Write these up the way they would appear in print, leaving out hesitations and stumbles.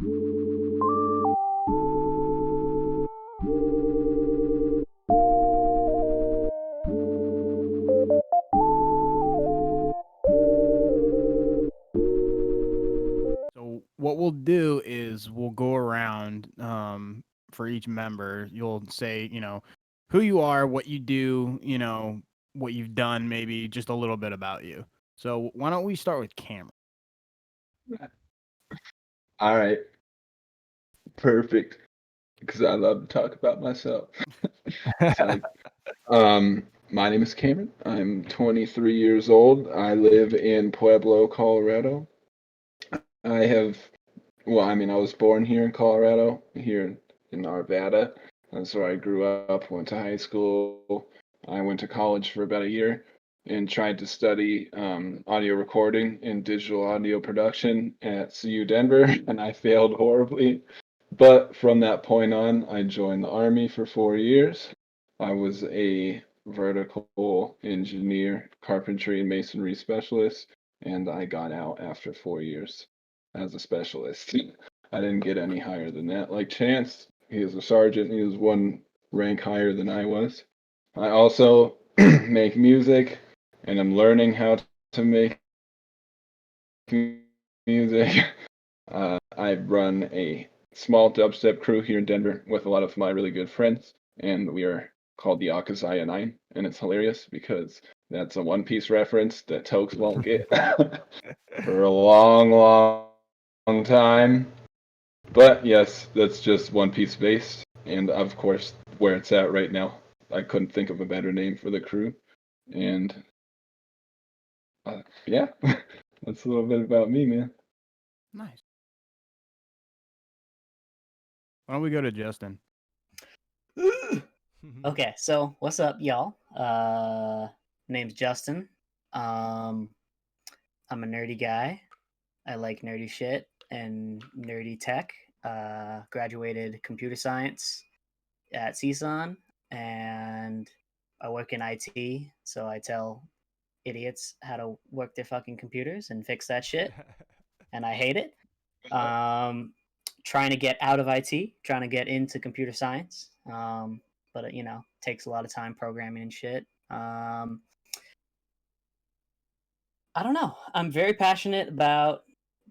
So what we'll do is we'll go around for each member. You'll say, who you are, what you do, what you've done, maybe just a little bit about you. So why don't we start with Cameron? All right, perfect. Because I love to talk about myself. So, my name is Cameron. I'm 23 years old. I live in Pueblo, Colorado. I have, well, I mean, I was born here in Colorado, here in Arvada. That's where I grew up, went to high school. I went to college for about a year and tried to study audio recording and digital audio production at CU Denver, and I failed horribly. But from that point on, I joined the Army for 4 years. I was a vertical engineer, carpentry and masonry specialist, and I got out after 4 years as a specialist. I didn't get any higher than that. Like Chance, he was a sergeant, he was one rank higher than I was. I also make music, and I'm learning how to make music. I run a small dubstep crew here in Denver with a lot of my really good friends, and we are called the Akazaya Nine, and it's hilarious because that's a One Piece reference that Tokes won't get for a long, long time. But yes, that's just One Piece based, and of course, where it's at right now, I couldn't think of a better name for the crew. And yeah, that's a little bit about me, man. Nice. Why don't we go to Justin? Okay, so what's up, y'all? Name's Justin. I'm a nerdy guy. I like nerdy shit and nerdy tech. Graduated computer science at CSUN, and I work in IT. So I tell idiots how to work their fucking computers and fix that shit, and I hate it. Trying to get out of IT, trying to get into computer science. But it, takes a lot of time programming and shit. I don't know. I'm very passionate about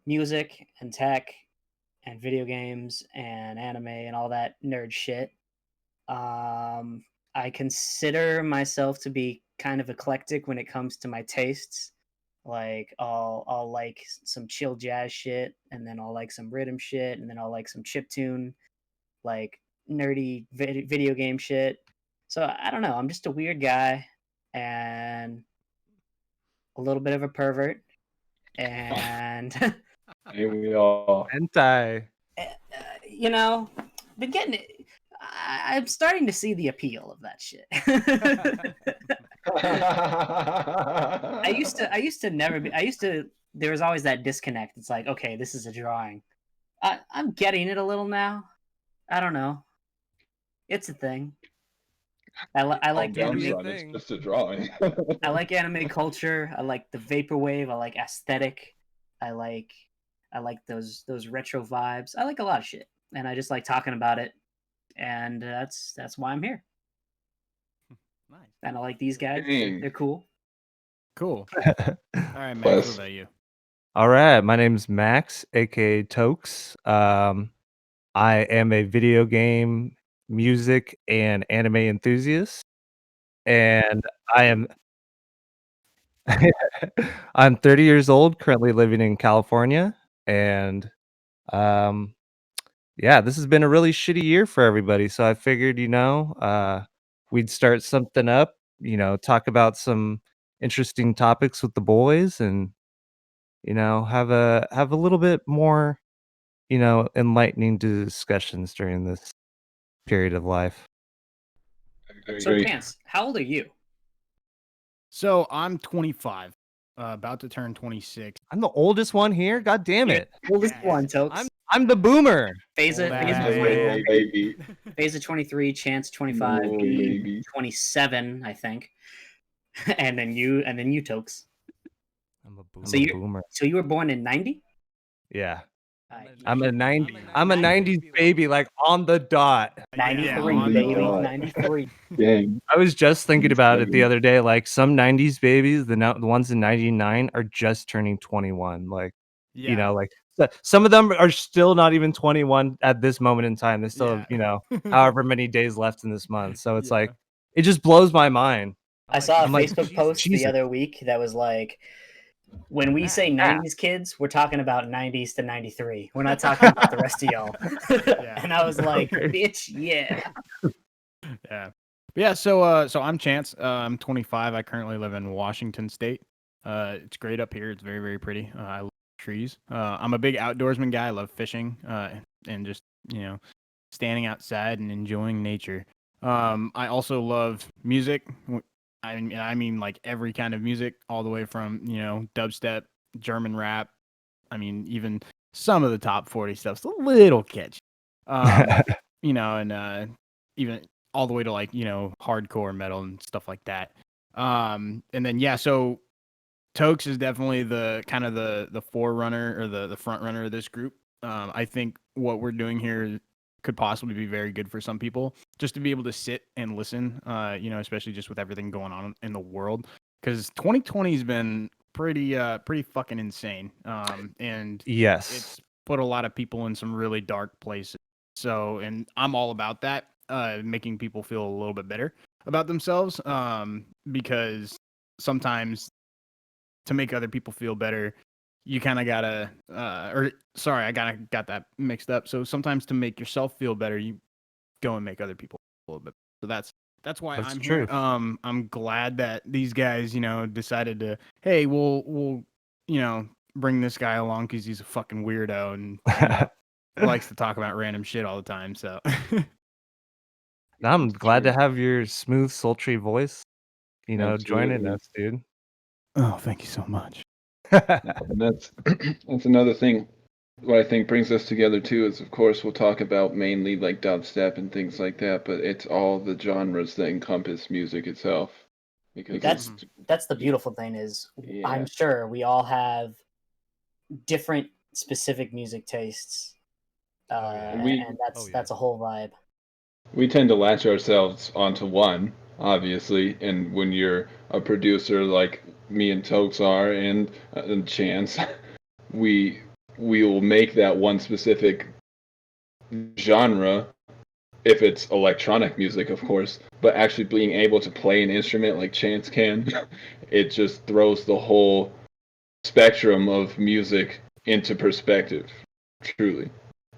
music and tech and video games and anime and all that nerd shit. Um, I consider myself to be kind of eclectic when it comes to my tastes. Like I'll like some chill jazz shit, and then I'll like some rhythm shit, and then I'll like some chiptune, like nerdy video game shit. So I don't know. I'm just a weird guy and a little bit of a pervert, and Here we are. Hentai. you know, been getting it. I'm starting to see the appeal of that shit. I used to never be. I used to. There was always that disconnect. It's like, okay, this is a drawing. I'm getting it a little now. I don't know. It's a thing. I like Calm down, anime. son. It's just a drawing. I like anime culture. I like the vaporwave. I like aesthetic. I like those retro vibes. I like a lot of shit, and I just like talking about it. And that's why I'm here. Nice. And I like these guys. Dang. They're cool. Cool. All right, Max, what Plus, about you? All right, my name's Max, aka Tokes. I am a video game, music, and anime enthusiast, and I am I'm 30 years old, currently living in California, and um, yeah, this has been a really shitty year for everybody. So I figured, we'd start something up, talk about some interesting topics with the boys, and have a little bit more, enlightening discussions during this period of life. I So, agree. Chance, how old are you? So I'm 25, about to turn 26. I'm the oldest one here. God damn You're it! the oldest Yes. one, Tokes. I'm the boomer. Phasa, Old ass Phasa, man. Baby. Phasa 23, Chance 25, No, B baby. 27, I think. and then you, Tokes. I'm a So boomer. you were born in 90? Yeah. I'm a Shit. 90s baby, like on the dot. Yeah, 93, on the baby. dot. 93. Dang. I was just thinking about it the 97. other day. Like some 90s babies, the ones in 99 are just turning 21. Like, you know, yeah, like some of them are still not even 21 at this moment in time. They still have, yeah, however many days left in this month. So it's like, yeah. it just blows my mind. I saw a I'm like, Facebook post the Jesus. other week that was like, when we say Yeah. 90s kids, we're talking about 90s to 93. We're not talking about the rest of y'all. Yeah. And I was like, Okay. bitch, yeah. Yeah. But yeah, so I'm Chance. I'm 25. I currently live in Washington State. It's great up here. It's very, very pretty. I love trees. I'm a big outdoorsman guy. I love fishing, and just, standing outside and enjoying nature. I also love music. I mean like every kind of music, all the way from, dubstep, German rap. I mean, even some of the top 40 stuff's a little catchy. Um, and even all the way to, like, hardcore metal and stuff like that. And then yeah, so Tokes is definitely the kind of the forerunner, or the front runner of this group. I think what we're doing here could possibly be very good for some people, just to be able to sit and listen. Especially just with everything going on in the world, because 2020 has been pretty fucking insane. And Yes. it's put a lot of people in some really dark places. So, and I'm all about that, making people feel a little bit better about themselves. Because sometimes, to make other people feel better, you kind of gotta, or sorry, I got that mixed up. So sometimes, to make yourself feel better, you go and make other people feel a little bit. So that's why That's I'm true. here. I'm glad that these guys, decided to, hey, we'll, bring this guy along because he's a fucking weirdo, and likes to talk about random shit all the time. So I'm That's glad to true. have your smooth, sultry voice, joining Absolutely. us, dude. oh, thank you so much. And that's another thing. What I think brings us together too is, of course, we'll talk about mainly like dubstep and things like that, but it's all the genres that encompass music itself. Because That's it's that's the beautiful thing is yeah, I'm sure we all have different specific music tastes. and we And that's a whole vibe. we tend to latch ourselves onto one, obviously, and when you're a producer like me and Tokes are, and Chance, we we will make that one specific genre if it's electronic music, of course, but actually being able to play an instrument like Chance can, it just throws the whole spectrum of music into perspective, truly.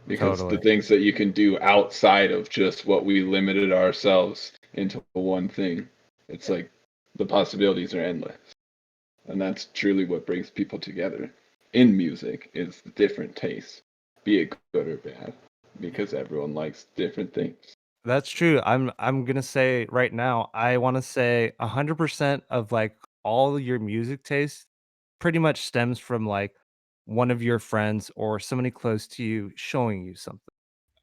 Because the Totally. things that you can do outside of just what we limited ourselves into one thing, it's like the possibilities are endless. And that's truly what brings people together in music, is the different tastes, be it good or bad, because everyone likes different things. That's true. I'm gonna say right now, I wanna say 100% of, like, all your music taste pretty much stems from, like, one of your friends or somebody close to you showing you something.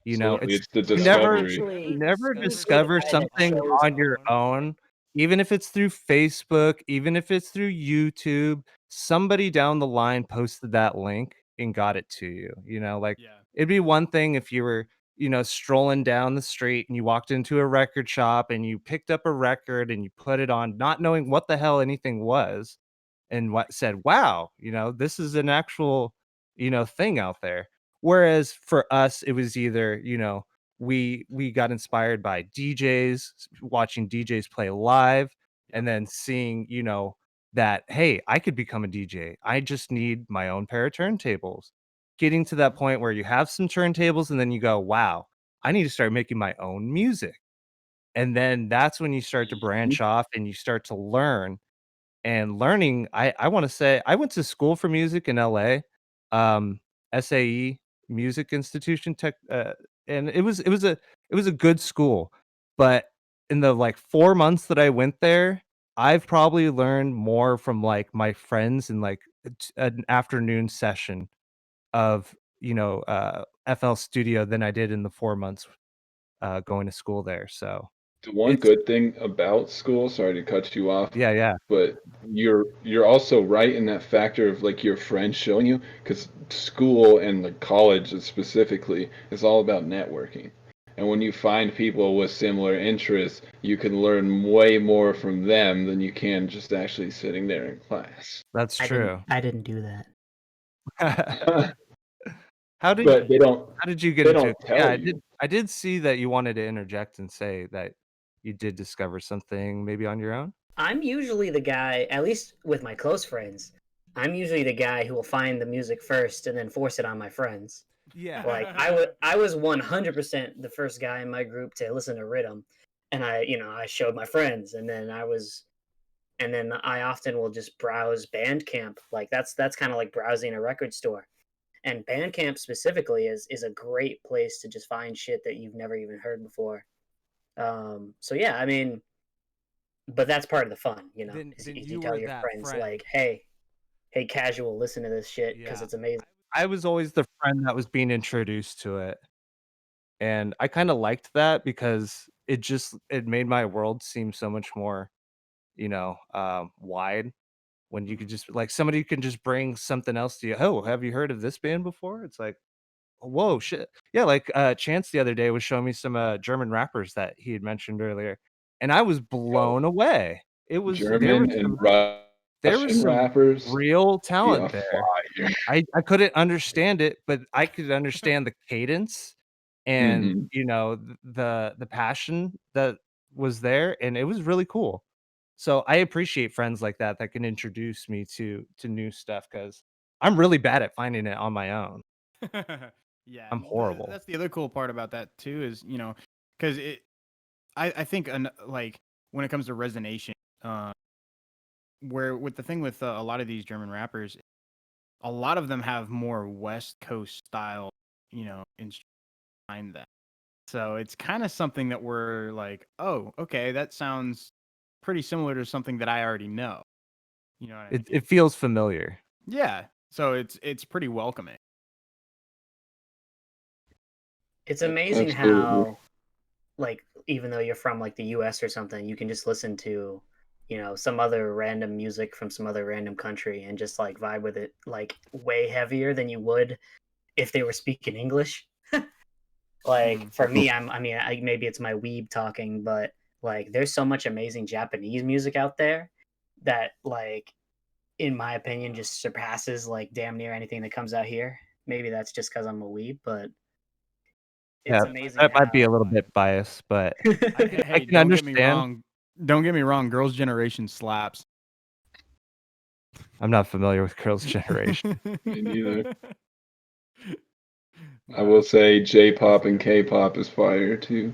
Absolutely, It's it's the you never discovery. you never Usually the discover guy that something shows on your own, even if it's through Facebook, even if it's through YouTube, somebody down the line posted that link and got it to you, like, Yeah. it'd be one thing if you were, strolling down the street and you walked into a record shop and you picked up a record and you put it on, not knowing what the hell anything was, and what said, "Wow, this is an actual, thing out there." Whereas for us, it was either, we got inspired by DJs, watching DJs play live, Yep. and then seeing, that, hey, I could become a DJ. I just need my own pair of turntables. Getting to that point where you have some turntables and then you go, wow, I need to start making my own music. And then that's when you start to Mhm. branch off and you start to learn, and learning, I wanna say I went to school for music in LA, um, SAE Music Institution Tech, and it was a good school, but in the, like, 4 months that I went there, I've probably learned more from, like, my friends in, like, an afternoon session of, FL Studio than I did in the 4 months, going to school there, so The one It's good thing about school, sorry to cut you off, yeah. but you're also right in that factor of like your friends showing you, because school and like college specifically is all about networking. And when you find people with similar interests, you can learn way more from them than you can just actually sitting there in class. That's true. I didn't do that. How did But how did you get they into don't it? Yeah, tell you. I did see that you wanted to interject and say that you did discover something maybe on your own? I'm usually the guy, at least with my close friends, I'm usually the guy who will find the music first and then force it on my friends. Yeah. Like I was 100% the first guy in my group to listen to rhythm, and I showed my friends, and then I often will just browse Bandcamp. Like that's kind of like browsing a record store. And Bandcamp specifically is a great place to just find shit that you've never even heard before. So yeah, I mean, but that's part of the fun, is Then you you tell were your that friends friend. like, hey, casual, listen to this shit because Yeah. it's amazing. I was always the friend that was being introduced to it, and I kinda liked that because it made my world seem so much more, wide when you could just like, somebody can just bring something else to you. "Oh, have you heard of this band before?" It's like, "Whoa, shit." Yeah, like, Chance the other day was showing me some, German rappers that he had mentioned earlier, and I was Oh, blown away. It was German and there was Russian some rappers, real yeah, talent there. fire. I couldn't understand it, but I could understand the cadence and, Hmm. the passion that was there, and it was really cool. So, I appreciate friends like that that can introduce me to new stuff because 'cause I'm really bad at finding it on my own. Yeah, I'm and horrible. that's the other cool part about that too is because I think like when it comes to resonation, uh, where with the thing with a lot of these German rappers, a lot of them have more West Coast style, instruments behind them. So it's kind of something that we're like, oh, okay, that sounds pretty similar to something that I already know. You know what I mean? It feels familiar. Yeah. So it's pretty welcoming. It's amazing Absolutely. how, like, even though you're from like the US or something, you can just listen to, some other random music from some other random country and just like vibe with it like way heavier than you would if they were speaking English. Like Mhm. for me, maybe it's my weeb talking, but like there's so much amazing Japanese music out there that like in my opinion just surpasses like damn near anything that comes out here. Maybe that's just because I'm a weeb, but Yeah, it's amazing that might be a how little bit biased, but I Hey, can don't get me understand. wrong. Don't get me wrong. Girls' Generation slaps. I'm not familiar with Girls' Generation. Me neither. I Nah. will say J-pop and K-pop is fire too.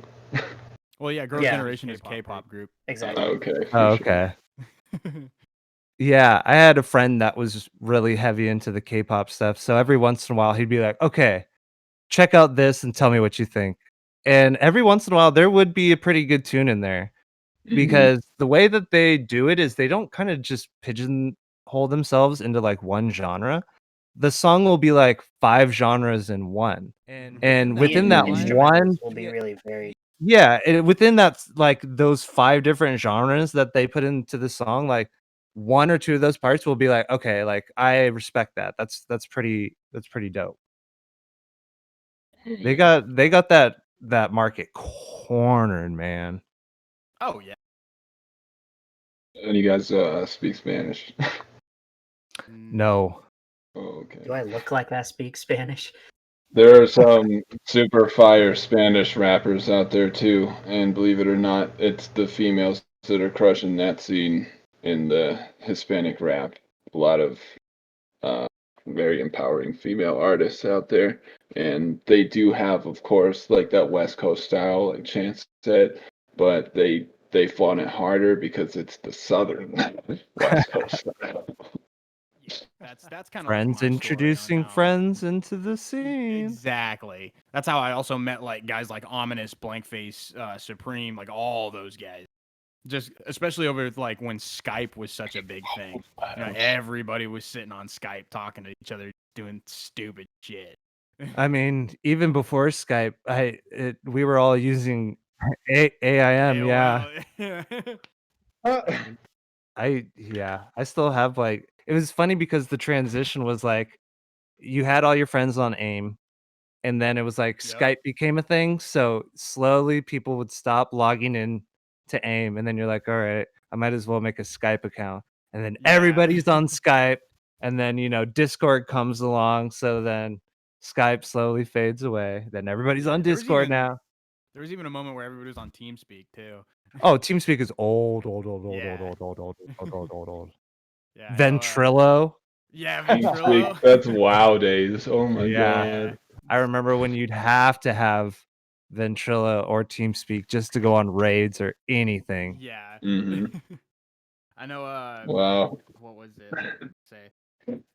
Well, yeah, Girls' yeah, Generation is K-pop group. exactly. Okay, Oh, for sure. okay. Yeah, I had a friend that was really heavy into the K-pop stuff, so every once in a while, he'd be like, "Okay, check out this and tell me what you think." And every once in a while, there would be a pretty good tune in there, Hmm. because the way that they do it is they don't kinda just pigeonhole themselves into, like, one genre. The song will be, like, 5 genres in one, and within that one Instrumentals will be really varied. yeah, and within like, those 5 different genres that they put into the song, like, 1 or 2 of those parts will be like, "Okay, like, I respect that. That's pretty dope." Oh, They yeah. got that market cornered, man. Oh yeah. And you guys speak Spanish? No. Oh, Do okay. I look like I speak Spanish? There are some super fire Spanish rappers out there too, and believe it or not, it's the females that are crushing that scene in the Hispanic rap. A lot of uh, very empowering female artists out there, and they do have, of course, like that West Coast style, like Chance said, but they flaunt it harder because it's the Southern West Coast style. Yeah. That's kind of like Friends my story on introducing how friends into the scene. exactly. That's how I also met like guys like Ominous, Blankface, Supreme, like all those guys. Just especially over like when Skype was such a big thing. Everybody was sitting on Skype talking to each other, doing stupid shit. I mean, even before Skype, we were all using AIM, yeah. AOL. I still have like it was funny because the transition was like you had all your friends on AIM and then it was like Yep. Skype became a thing. So slowly people would stop logging in to AIM and then you're like, all right, I might as well make a Skype account. And then Yeah. everybody's on Skype and then Discord comes along. So then Skype slowly fades away. Then everybody's Yeah, on Discord now. There was even a moment where everybody was on TeamSpeak too. Oh, TeamSpeak is old. Yeah. Yeah, I know. Ventrilo. Yeah, TeamSpeak, Ventrilo. that's WoW days. Oh my Yeah. god. I remember when you'd have to have Ventrilo or TeamSpeak just to go on raids or anything. Yeah. Mm-hmm. I know. Wow. What was it? Let's say.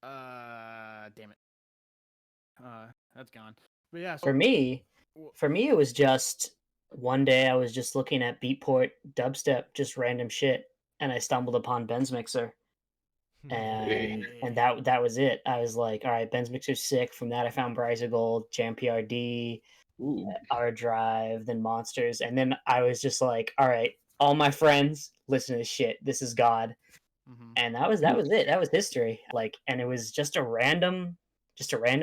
Damn it. That's gone. But yeah. So, For me, it was just one day I was just looking at Beatport dubstep, just random shit, and I stumbled upon Ben's mixer, and Hey. that was it. I was like, all right, Ben's mixer's sick. From that, I found Bryza Gold, Jam PRD, Ooh. R Drive, then Monsters, and then I was just like, all right, all my friends listen to this shit. This is God, Mhm. and that was it. That was history. Like, and it was just a random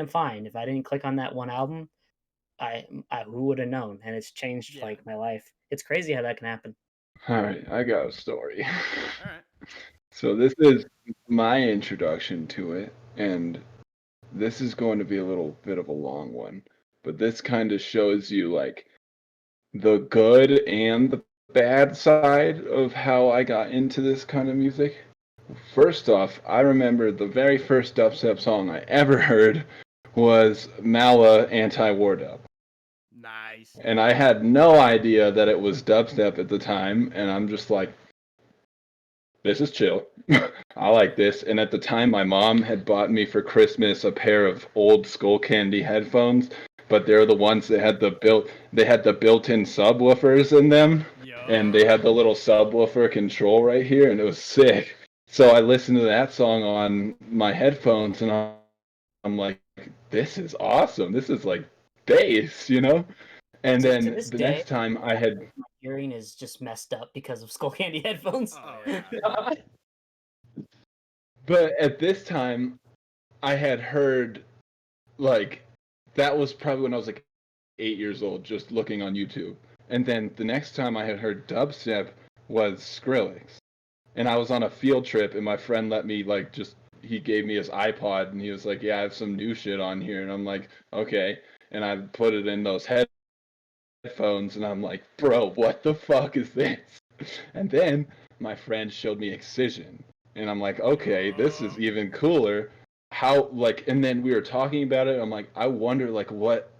find. If I didn't click on that one album, I who would have known? And it's changed Yeah. like my life. It's crazy how that can happen. All right, I got a story. All right. So this is my introduction to it, and this is going to be a little bit of a long one, but this kind of shows you like the good and the bad side of how I got into this kind of music. First off, I remember the very first dubstep song I ever heard was Mala Anti-War Dub. Nice. And I had no idea that it was dubstep at the time, and I'm just like, this is chill. I like this. And at the time, my mom had bought me for Christmas a pair of old Skull Candy headphones, but they're the ones that had the built-in subwoofers in them, and they Yo. had the little subwoofer control right here, and it was sick. So I listened to that song on my headphones, and I'm like, this is awesome. This is like bass, you know? And To then this the day, next time I had my hearing is just messed up because of Skull Candy headphones. Oh yeah. but at this time I had heard like that was probably when I was like 8 years old, just looking on YouTube. And then the next time I had heard dubstep was Skrillex. And I was on a field trip and my friend let me like just he gave me his iPod and he was like, yeah, I have some new shit on here. And I'm like, okay. And I put it in those headphones and I'm like, bro, what the fuck is this? And then my friend showed me Excision. And I'm like, okay, this is even cooler. How, like, and then we were talking about it. I'm like, I wonder, like, what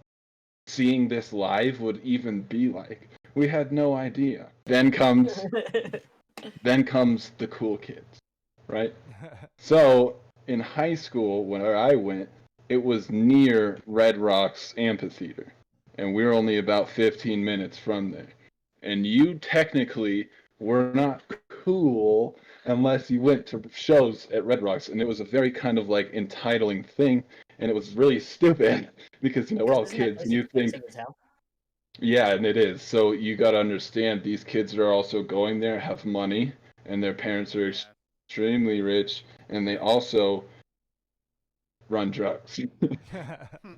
seeing this live would even be like. We had no idea. Then comes the cool kids, right? So in high school, where I went, it was near Red Rocks Amphitheater, and we were only about 15 minutes from there. And you technically were not cool unless you went to shows at Red Rocks, and it was a very kind of like entitling thing, and it was really stupid because we're all Isn't that kids, place and you think, expensive as hell? yeah, and it is. So you got to understand these kids are also going there, have money, and their parents are Yeah. extremely rich, and they also run drugs.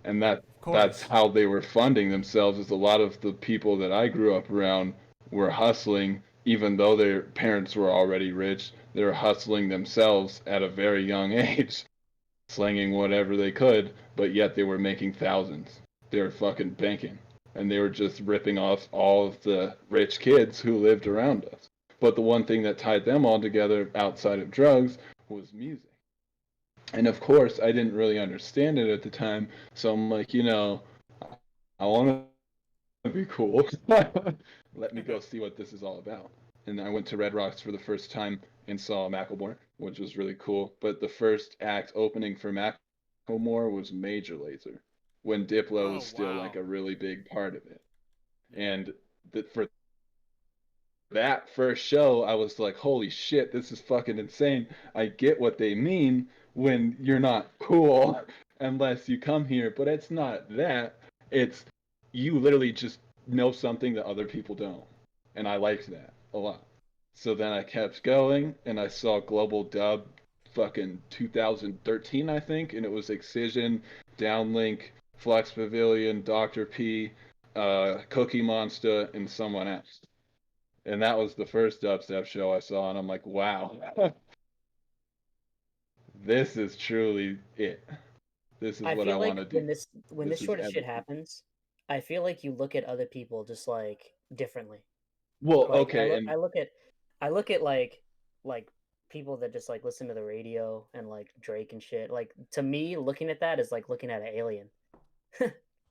And Of that's course. how they were funding themselves. Is a lot of the people that I grew up around were hustling, even though their parents were already rich. They were hustling themselves at a very young age, slinging whatever they could, but yet they were making thousands. They were fucking banking, and they were just ripping off all of the rich kids who lived around us. But the one thing that tied them all together outside of drugs was music. And of course, I didn't really understand it at the time, so I'm like, I want to be cool. Let me go see what this is all about. And I went to Red Rocks for the first time and saw Macklemore, which was really cool. But the first act opening for Macklemore was Major Lazer, when Diplo Oh was still like wow. a really big part of it. Yeah. And for that first show, I was like, holy shit, this is fucking insane. I get what they mean when you're not cool unless you come here, but it's not that. It's you literally just know something that other people don't, and I liked that a lot. So then I kept going, and I saw Global Dub, fucking 2013, I think, and it was Excision, Downlink, Flex Pavilion, Dr. P, Cookie Monster, and someone else. And that was the first dubstep show I saw, and I'm like, wow, this is truly it. This is I what I feel want like to do. when this This is sort of shit everything. happens, I feel like you look at other people just like differently. Well, Like okay, and I look at like people that just like listen to the radio and like Drake and shit. Like to me, looking at that is like looking at an alien.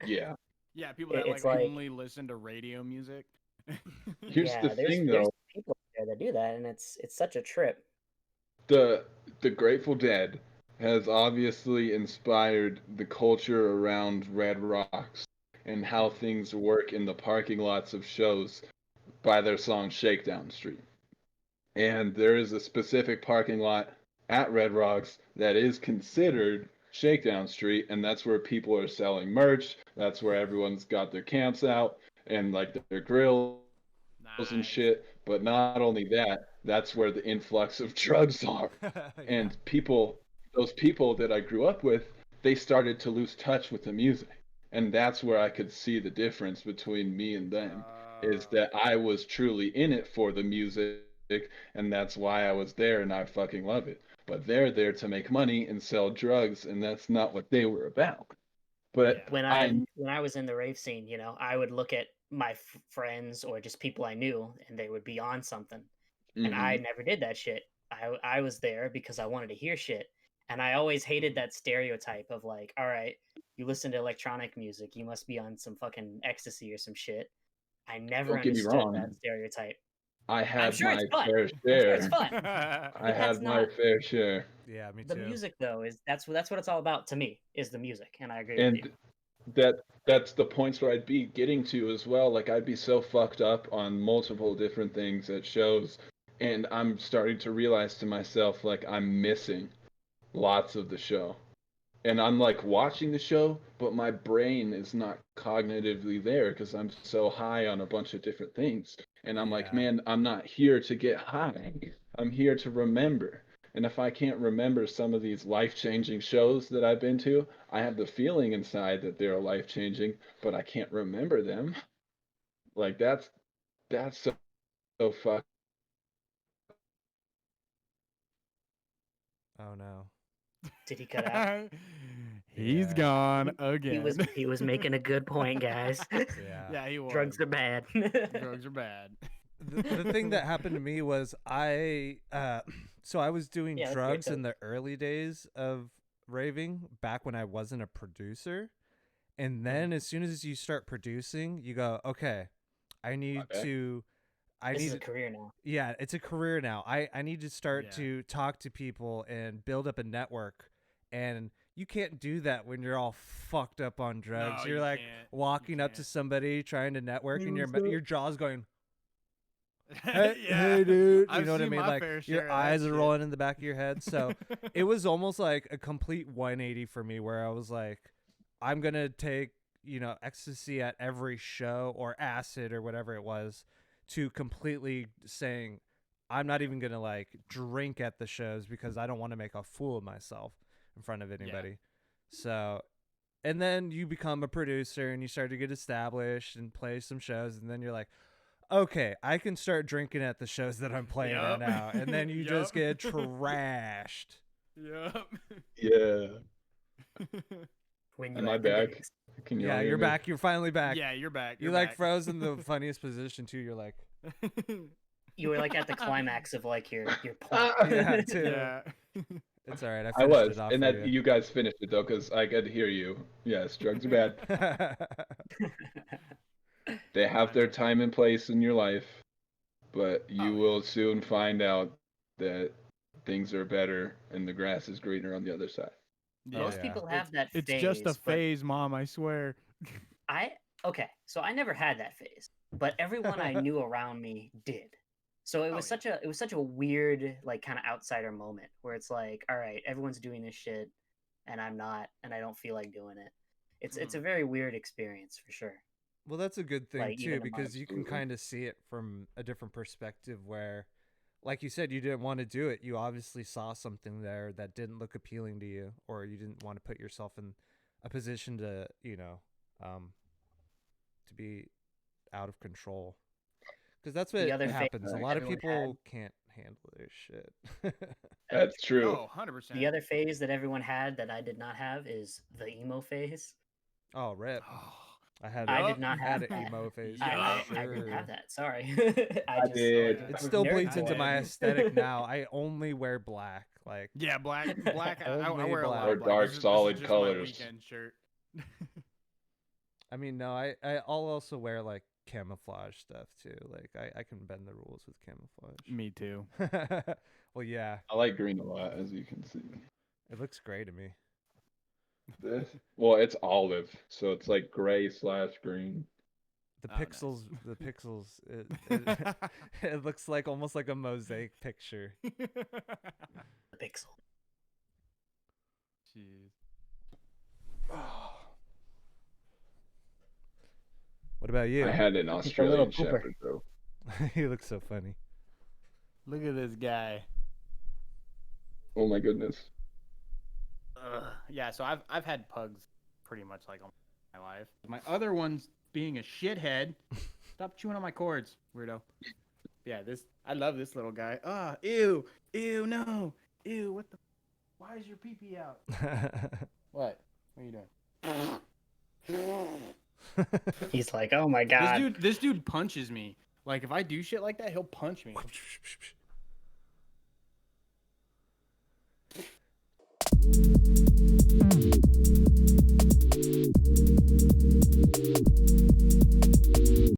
yeah. Yeah, people that It's like like only listen to radio music. Here's the yeah, thing, there's though. people out there that do that, and it's such a trip. The Grateful Dead has obviously inspired the culture around Red Rocks and how things work in the parking lots of shows by their song Shakedown Street. And there is a specific parking lot at Red Rocks that is considered Shakedown Street, and that's where people are selling merch. That's where everyone's got their camps out and like their grills and Nice. shit. But not only that, that's where the influx of drugs are. Yeah. And those people that I grew up with, they started to lose touch with the music. And that's where I could see the difference between me and them, is that I was truly in it for the music, and that's why I was there, and I fucking love it. But they're there to make money and sell drugs, and that's not what they were about. But Yeah. When I was in the rave scene, you know, I would look at my friends or just people I knew, and they would be on something, and I hmm never did that shit. I was there because I wanted to hear shit, and I always hated that stereotype of like, all right, you listen to electronic music, you must be on some fucking ecstasy or some shit. I never don't get me understood that wrong, stereotype. I I'm had sure my it's fun. fair I'm sure it's share. fun, I but that's had my not fair share. Yeah, me the too. music though. Is that's what it's all about to me is the music, and I agree with you. And that's the points where I'd be getting to as well. Like I'd be so fucked up on multiple different things at shows, and I'm starting to realize to myself like I'm missing lots of the show. And I'm like watching the show, but my brain is not cognitively there because I'm so high on a bunch of different things. And I'm like, Yeah. man, I'm not here to get high. I'm here to remember. And if I can't remember some of these life-changing shows that I've been to, I have the feeling inside that they're life-changing, but I can't remember them. Like that's so fuck. Oh no. Did he cut out? He's Yeah. gone He was making a good point, guys. Yeah. Yeah, he was. Drugs are bad. Drugs are bad. The thing that happened to me was so I was doing Yeah, that's great drugs in too. the early days of raving back when I wasn't a producer. And then as soon as you start producing, you go, okay, I My need bad. to I This is a need career now. yeah, it's a career now. I need to start Yeah. to talk to people and build up a network. And you can't do that when you're all fucked up on drugs. No, You're you like can't. You walking up to can't. somebody trying to network, and What's up? your jaw's going, hey, Yeah. hey, dude. You I've know what I seen mean? my Like fair share your of that eyes are shit. rolling in the back of your head. So it was almost like a complete 180 for me, where I was like, I'm gonna take ecstasy at every show, or acid, or whatever it was, to completely saying I'm not even gonna like drink at the shows because I don't want to make a fool of myself in front of anybody. So, and then you become a producer and you start to get established and play some shows, and then you're like, okay, I can start drinking at the shows that I'm playing at Yup. now. And then you just Yup. get trashed. Yep. Yeah. When you Am I at the back? digs. Can y'all Yeah, hear you're me? back. You're finally back. Yeah, you're back. You You're like back. froze in the funniest position too. You're like, You were like at the climax of like your point. yeah, too. Yeah. It's all right. I I finished was, it off and for that you. you guys finished it though, because I could hear you. Yes, drugs are bad. They have their time and place in your life, but you Oh, yeah. will soon find out that things are better and the grass is greener on the other side. Yeah. Most yeah. people have that It's phase, just a but phase, Mom, I swear. okay, so I never had that phase, but everyone I knew around me did. So it was such a weird like kind of outsider moment where it's like, all right, everyone's doing this shit and I'm not, and I don't feel like doing it. It's a very weird experience for sure. Well, that's a good thing Like, too, even because you can Absolutely. kind of see it from a different perspective where, like you said, you didn't want to do it. You obviously saw something there that didn't look appealing to you, or you didn't want to put yourself in a position to, to be out of control. Because that's the what other phase happens. A that lot of everyone people had. can't handle their shit. That's true. Oh, 100%. The other phase that everyone had that I did not have is the emo phase. Oh, rip. Oh, I yup. did not I had have an that. emo phase. Yup. for I didn't sure. have that. Sorry. I I just did. yeah. It was still nerd bleeds boy. into my did. aesthetic now. I only wear black. Like, Yeah, black. I Only wear a lot Or of black. black. dark, This is solid just my colors. weekend shirt. I mean, no, I'll also wear like camouflage stuff too. Like, I can bend the rules with camouflage. Me too. Well, yeah, I like green a lot, as you can see. it looks gray to me. This, well, it's olive, so it's like gray/green. The Oh, nice. pixels, it it looks like almost like a mosaic picture. The pixel. Jeez. What about you? I had an little Australian pooper. Shepherd, though. He looks so funny. Look at this guy. Oh my goodness. Yeah, so I've had pugs pretty much like all my life. My other one's being a shithead. Stop chewing on my cords, weirdo. Yeah, I love this little guy. Ew, no, ew. What the? Why is your pee pee out? What? What are you doing? He's like, oh my god. This dude punches me. Like if I do shit like that, he'll punch me.